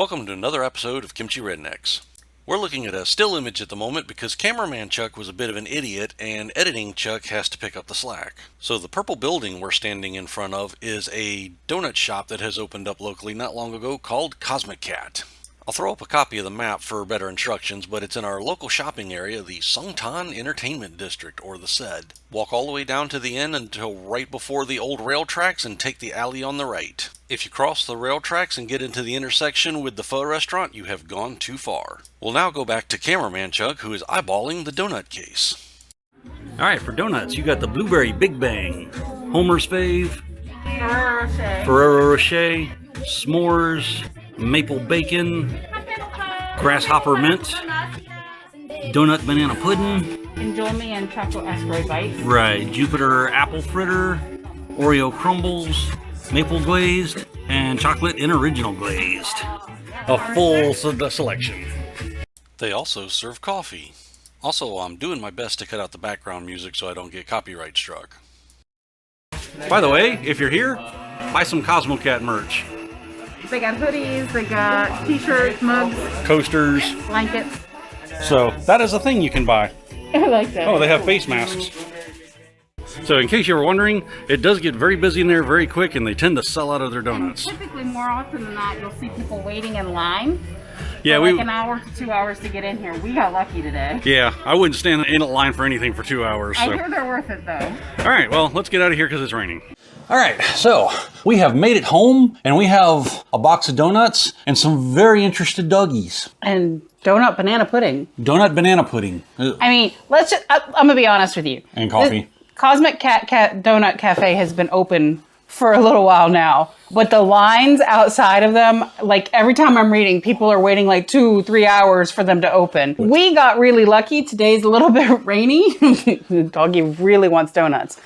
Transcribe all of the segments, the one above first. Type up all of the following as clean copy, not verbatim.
Welcome to another episode of Kimchi Rednecks. We're looking at a still image at the moment because cameraman Chuck was a bit of an idiot and editing Chuck has to pick up the slack. So the purple building we're standing in front of is a donut shop that has opened up locally not long ago called Cosmic Cat. I'll throw up a copy of the map for better instructions, but it's in our local shopping area, the Songtan Entertainment District, or the SED. Walk all the way down to the end until right before the old rail tracks and take the alley on the right. If you cross the rail tracks and get into the intersection with the pho restaurant, you have gone too far. We'll now go back to cameraman Chuck, who is eyeballing the donut case. Alright, for donuts, you got the Blueberry Big Bang, Homer's Fave, Ferrero Rocher, S'mores, Maple Bacon, Grasshopper Mint, Donut Banana Pudding, Enjoy Me and Chocolate Raspberry Bites. right, Jupiter Apple Fritter, Oreo Crumbles, Maple Glazed, and Chocolate and Original Glazed. A full selection. They also serve coffee. Also, I'm doing my best to cut out the background music so I don't get copyright struck. By the way, if you're here, buy some Cosmocat merch. They got hoodies, they got t-shirts, mugs, Coasters. blankets. So that is a thing you can buy. I like that. Oh, they have face masks. So in case you were wondering, it does get very busy in there very quick and they tend to sell out of their donuts. And typically, more often than not, you'll see people waiting in line. Yeah, for like an hour to 2 hours to get in here. We got lucky today. Yeah, I wouldn't stand in a line for anything for 2 hours. So. I hear they're worth it though. All right, well, let's get out of here because it's raining. All right, so we have made it home and we have a box of donuts and some very interested doggies. And donut banana pudding. Donut banana pudding. I mean, I'm gonna be honest with you. And coffee. Cosmic Cat Donut Cafe has been open for a little while now, but the lines outside of them, like every time I'm reading, people are waiting like 2-3 hours for them to open. We got really lucky. Today's a little bit rainy. The doggy really wants donuts.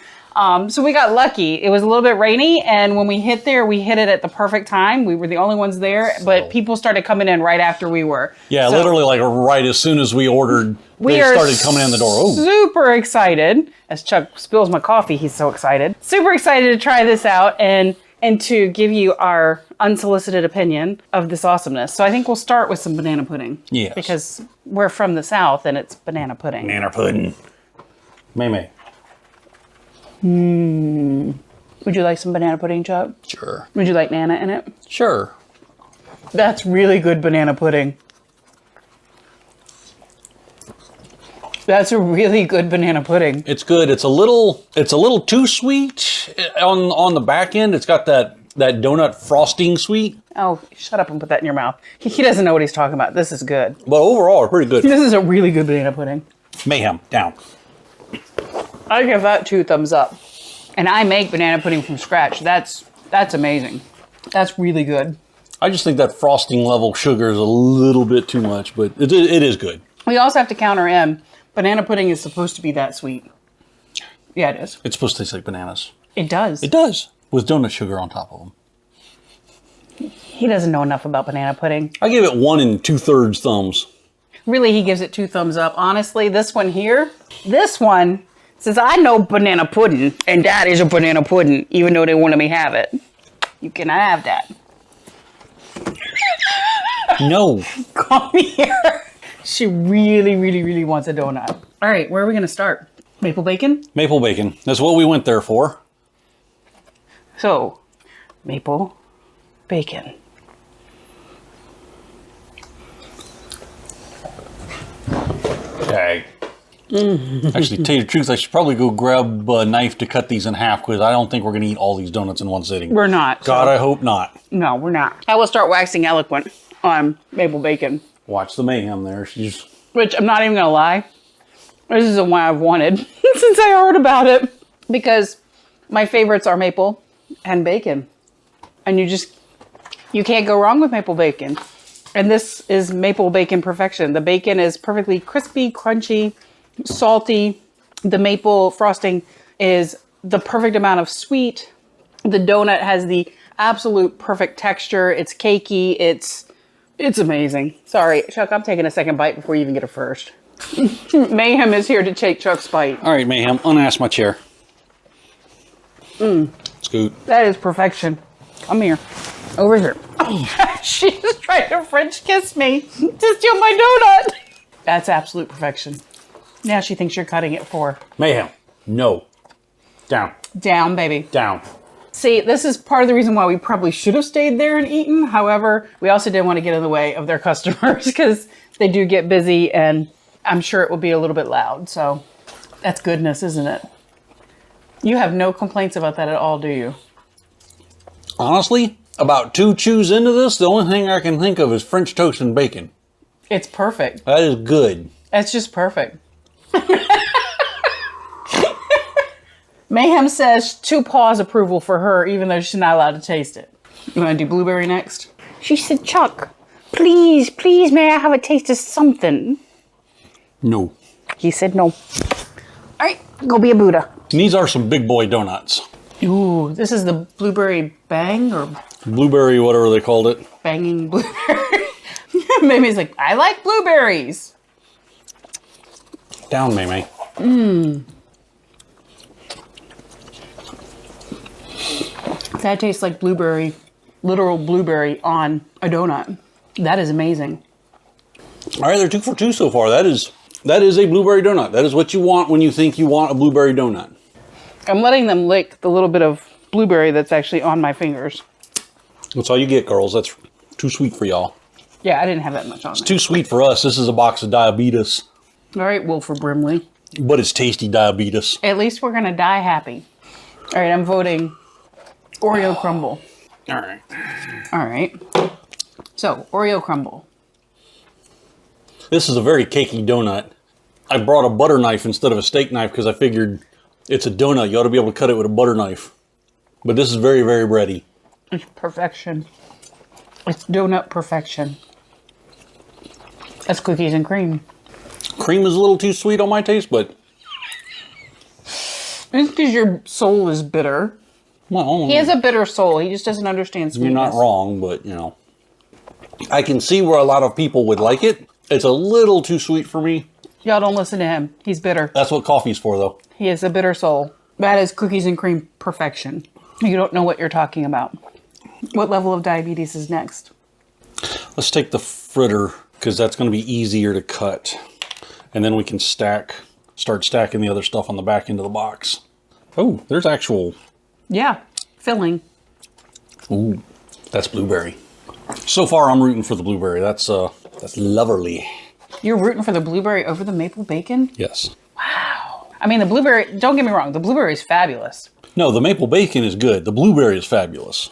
So we got lucky. It was a little bit rainy, and when we hit there, we hit it at the perfect time. We were the only ones there, but people started coming in right after we were. Yeah, So literally like right as soon as we ordered, we they are started coming in the door. Oh. super excited. As Chuck spills my coffee, he's so excited. Super excited to try this out and to give you our unsolicited opinion of this awesomeness. So I think we'll start with some banana pudding. Yes. Because we're from the South and it's banana pudding. Banana pudding. May. Would you like some banana pudding, Chuck? Sure. Would you like Nana in it? Sure. That's really good banana pudding. That's a really good banana pudding. It's good. It's a little too sweet on the back end. It's got that donut frosting sweet. Oh, shut up and put that in your mouth. He doesn't know what he's talking about. This is good. But overall, pretty good. This is a really good banana pudding. Mayhem, down. I give that 2 thumbs up. And I make banana pudding from scratch. That's amazing. That's really good. I just think that frosting level sugar is a little bit too much, but it is good. We also have to counter in. Banana pudding is supposed to be that sweet. Yeah, it is. It's supposed to taste like bananas. It does. It does, with donut sugar on top of them. He doesn't know enough about banana pudding. I give it 1 2/3 thumbs. Really, he gives it 2 thumbs up. Honestly, this one here, since I know banana pudding, and that is a banana pudding, even though they wanted me to have it. You cannot have that. No. Come here. She really, really, really wants a donut. All right, where are we going to start? Maple bacon? Maple bacon. That's what we went there for. So, maple bacon. Okay. Actually, to tell you the truth, I should probably go grab a knife to cut these in half because I don't think we're going to eat all these donuts in one sitting. We're not. God, I hope not. No, we're not. I will start waxing eloquent on maple bacon. Watch the mayhem there. She's... Which, I'm not even going to lie, this is the one I've wanted since I heard about it. Because my favorites are maple and bacon. And you can't go wrong with maple bacon. And this is maple bacon perfection. The bacon is perfectly crispy, crunchy, salty. The maple frosting is the perfect amount of sweet. The donut has the absolute perfect texture. It's cakey. It's amazing. Sorry, Chuck, I'm taking a second bite before you even get a first. Mayhem is here to take Chuck's bite. All right, Mayhem, unask my chair. Scoot. That is perfection. Come here. Over here. She just tried to French kiss me to steal my donut. That's absolute perfection. Now she thinks you're cutting it for her. Mayhem. No. Down. Down, baby. Down. See, this is part of the reason why we probably should have stayed there and eaten. However, we also didn't want to get in the way of their customers because they do get busy and I'm sure it will be a little bit loud. So that's goodness, isn't it? You have no complaints about that at all, do you? Honestly, about 2 chews into this, the only thing I can think of is French toast and bacon. It's perfect. That is good. That's just perfect. Mayhem says 2 paws approval for her, even though she's not allowed to taste it. You want to do blueberry next? She said, Chuck, please, please, may I have a taste of something? No. He said no. All right, go be a Buddha. These are some big boy donuts. Ooh, this is the blueberry bang or Blueberry, whatever they called it. banging blueberry. Mayme's like, I like blueberries. Down, Maymay. That tastes like blueberry, literal blueberry on a donut. That is amazing. All right, they're 2 for 2 so far. That is a blueberry donut. That is what you want when you think you want a blueberry donut. I'm letting them lick the little bit of blueberry that's actually on my fingers. That's all you get, girls. That's too sweet for y'all. Yeah, I didn't have that much on It's it. too sweet for us. This is a box of diabetes. All right, Wilford Brimley. But it's tasty diabetes. At least we're going to die happy. All right, I'm voting Oreo Crumble. All right. All right. So, Oreo Crumble. This is a very cakey donut. I brought a butter knife instead of a steak knife because I figured it's a donut. You ought to be able to cut it with a butter knife. But this is very, very bready. It's perfection. It's donut perfection. That's cookies and cream. Cream is a little too sweet on my taste, but... It's because your soul is bitter. Well, He has a bitter soul. He just doesn't understand sweetness. you're not wrong, but, you know. I can see where a lot of people would like it. It's a little too sweet for me. Y'all don't listen to him. He's bitter. That's what coffee's for, though. He has a bitter soul. That is cookies and cream perfection. You don't know what you're talking about. What level of diabetes is next? Let's take the fritter, because that's going to be easier to cut. And then we can start stacking the other stuff on the back end of the box. Oh, there's actual... Yeah, filling. Ooh, that's blueberry. So far, I'm rooting for the blueberry. That's lovely. You're rooting for the blueberry over the maple bacon? Yes. I mean, the blueberry, don't get me wrong, the blueberry is fabulous. No, the maple bacon is good. The blueberry is fabulous.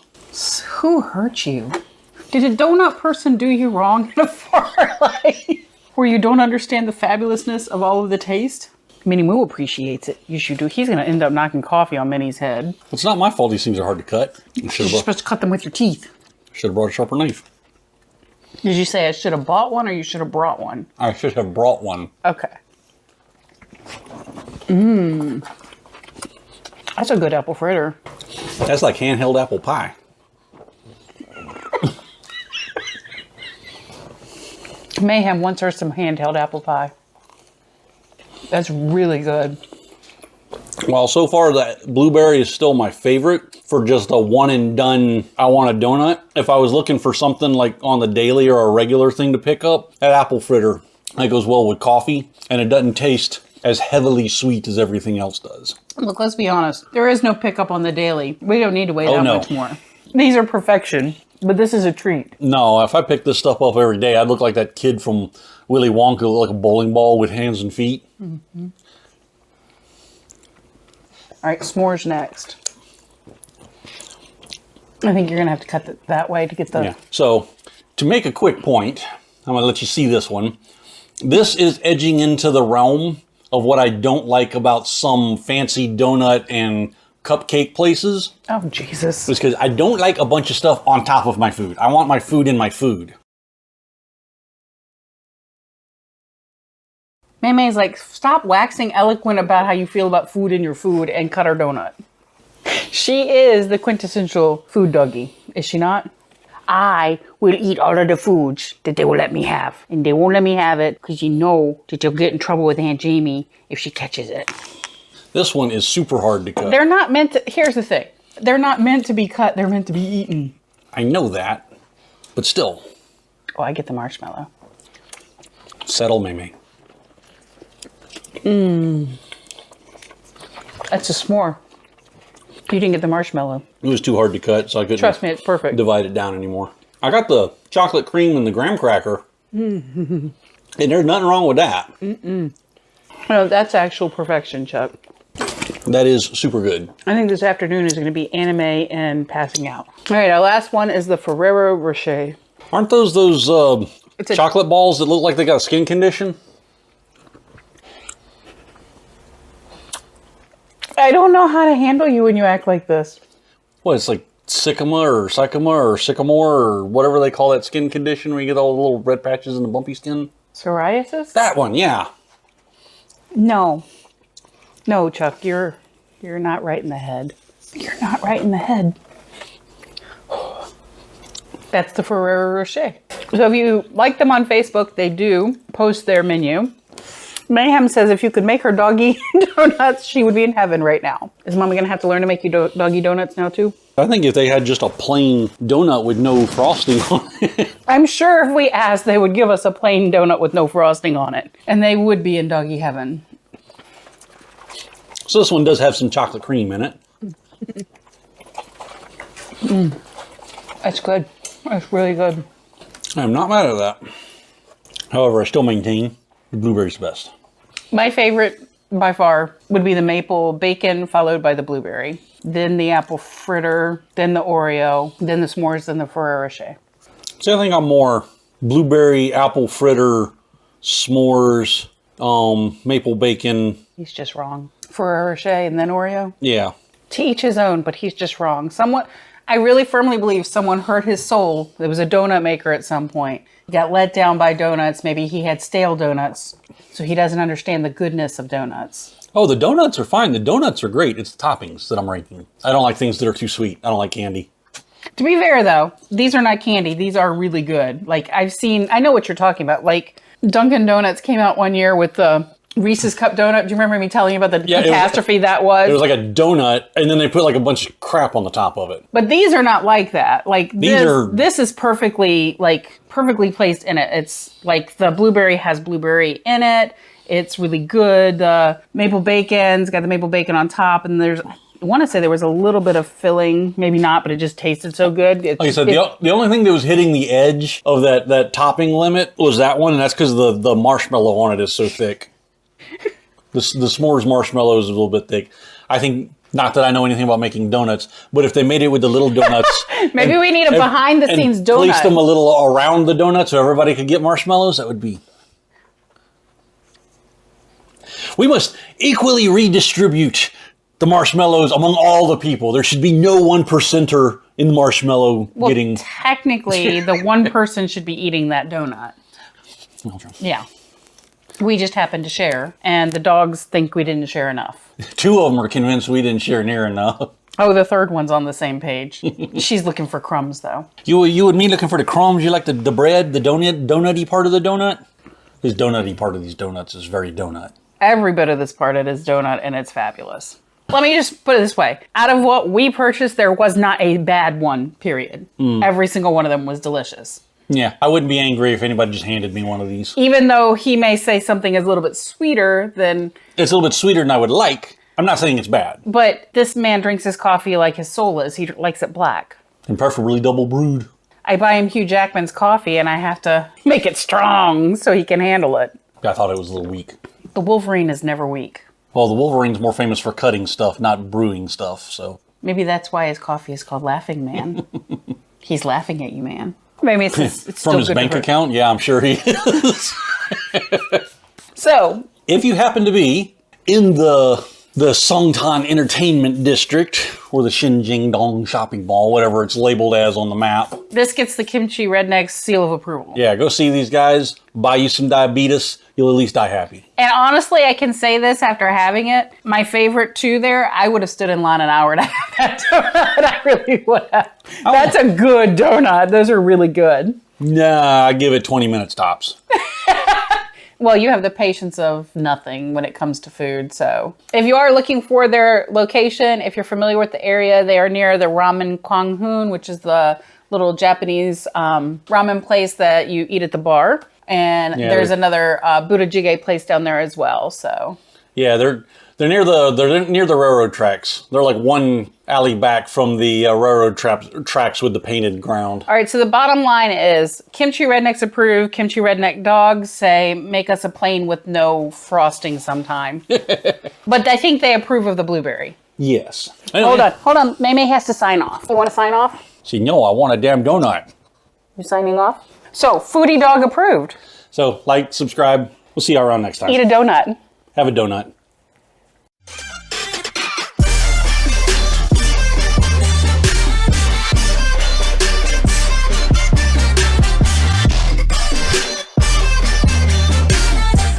Who hurt you? Did a donut person do you wrong in a far life? Where you don't understand the fabulousness of all of the taste? Minnie Moo appreciates it. You should do. He's going to end up knocking coffee on Minnie's head. It's not my fault these things are hard to cut. You're supposed to cut them with your teeth. Should have brought a sharper knife. Did you say I should have bought one or you should have brought one? I should have brought one. Okay. That's a good apple fritter. That's like handheld apple pie. Mayhem wants her some handheld apple pie. That's really good. Well, so far that blueberry is still my favorite for just a one and done, I want a donut. If I was looking for something like on the daily or a regular thing to pick up, that apple fritter, that goes well with coffee and it doesn't taste as heavily sweet as everything else does. Look, let's be honest. There is no pickup on the daily. We don't need to wait that no. much more. These are perfection, but this is a treat. No, if I picked this stuff up every day, I'd look like that kid from Willy Wonka, like a bowling ball with hands and feet. Mm-hmm. All right, s'mores next. I think you're going to have to cut it that way to get the... Yeah. So, to make a quick point, I'm going to let you see this one. This is edging into the realm of what I don't like about some fancy donut and cupcake places. Oh, Jesus. It's because I don't like a bunch of stuff on top of my food. I want my food in my food. Maymay's like, stop waxing eloquent about how you feel about food in your food and cut her donut. She is the quintessential food doggy, is she not? I will eat all of the foods that they will let me have. And they won't let me have it because you know that you'll get in trouble with Aunt Jamie if she catches it. This one is super hard to cut. They're not meant to, here's the thing. They're not meant to be cut, they're meant to be eaten. I know that. but still. Oh, I get the marshmallow. Settle, Mimi. That's a s'more. You didn't get the marshmallow. It was too hard to cut, so I couldn't Trust me, it's perfect. divide it down anymore. I got the chocolate cream and the graham cracker. And there's nothing wrong with that. No, that's actual perfection, Chuck. That is super good. I think this afternoon is going to be anime and passing out. All right, our last one is the Ferrero Rocher. Aren't those It's chocolate balls that look like they got a skin condition? I don't know how to handle you when you act like this. What, it's like sycamore or whatever they call that skin condition where you get all the little red patches in the bumpy skin? Psoriasis? That one, yeah. No. No, Chuck, you're not right in the head. You're not right in the head. That's the Ferrero Rocher. So if you like them on Facebook, they do post their menu. Mayhem says if you could make her doggy donuts, she would be in heaven right now. Is Mommy going to have to learn to make you doggy donuts now too? I think if they had just a plain donut with no frosting on it. I'm sure if we asked, they would give us a plain donut with no frosting on it. And they would be in doggy heaven. So this one does have some chocolate cream in it. That's good. That's really good. I'm not mad at that. However, I still maintain the blueberry's best. My favorite, by far, would be the maple bacon, followed by the blueberry. Then the apple fritter, then the Oreo, then the s'mores, then the Ferrero Rocher. See, I think I'm more blueberry, apple fritter, s'mores, maple bacon. He's just wrong. Ferrero Rocher and then Oreo. Yeah. To each his own, but he's just wrong. I really firmly believe someone hurt his soul. There was a donut maker at some point. He got let down by donuts. Maybe he had stale donuts, so he doesn't understand the goodness of donuts. Oh, the donuts are fine. The donuts are great. It's the toppings that I'm ranking. I don't like things that are too sweet. I don't like candy. To be fair, though, these are not candy. These are really good. Like, I know what you're talking about. Like, Dunkin' Donuts came out one year with the Reese's Cup donut. Do you remember me telling you about the catastrophe that was? It was like a donut, and then they put like a bunch of crap on the top of it. But these are not like that. Like, this is perfectly placed in it. It's like the blueberry has blueberry in it. It's really good. The maple bacon's got the maple bacon on top, and I want to say there was a little bit of filling, maybe not, but it just tasted so good. Like I said, the only thing that was hitting the edge of that topping limit was that one, and that's because the marshmallow on it is so thick. The s'mores marshmallow is a little bit thick. I think, not that I know anything about making donuts, but if they made it with the little donuts... Maybe we need a behind-the-scenes donut. Place them a little around the donuts so everybody could get marshmallows, that would be... We must equally redistribute the marshmallows among all the people. There should be no 1%er in the marshmallow getting... Technically, the one person should be eating that donut. Yeah. We just happened to share, and the dogs think we didn't share enough. Two of them are convinced we didn't share near enough. Oh, the third one's on the same page. She's looking for crumbs, though. You and me looking for the crumbs? You like the bread, the donutty part of the donut? This donutty part of these donuts is very donut. Every bit of this part of it is donut, and it's fabulous. Let me just put it this way. Out of what we purchased, there was not a bad one, period. Every single one of them was delicious. Yeah, I wouldn't be angry if anybody just handed me one of these. Even though he may say something is a little bit sweeter than... It's a little bit sweeter than I would like. I'm not saying it's bad. But this man drinks his coffee like his soul is. He likes it black. And preferably double brewed. I buy him Hugh Jackman's coffee and I have to make it strong so he can handle it. I thought it was a little weak. The Wolverine is never weak. Well, the Wolverine's more famous for cutting stuff, not brewing stuff, so... Maybe that's why his coffee is called Laughing Man. He's laughing at you, man. Maybe it's from his bank account? Yeah, I'm sure he is. So, if you happen to be in the Songtan Entertainment District, or the Xinjiang Shopping Mall, whatever it's labeled as on the map. This gets the Kimchi Redneck's seal of approval. Yeah, go see these guys, buy you some diabetes, you'll at least die happy. And honestly, I can say this after having it. My favorite two there, I would have stood in line an hour to have that donut. I really would have. That's a good donut. Those are really good. Nah, I give it 20 minutes tops. Well, you have the patience of nothing when it comes to food. So if you are looking for their location, if you're familiar with the area, they are near the Ramen Kwanghun, which is the little Japanese ramen place that you eat at the bar. And Yeah, there's they're- another Buddha jjigae place down there as well. So Yeah, they're near the railroad tracks. They're like one alley back from the railroad tracks with the painted ground. all right, so the bottom line is Kimchi Rednecks approved. Kimchi Redneck dogs say make us a plain with no frosting sometime. But I think they approve of the blueberry. Yes. Hold on. Maymay has to sign off. You want to sign off? See, no, I want a damn donut. You signing off? So, Foodie Dog approved. So, like, subscribe. We'll see you around next time. Eat a donut. Have a donut.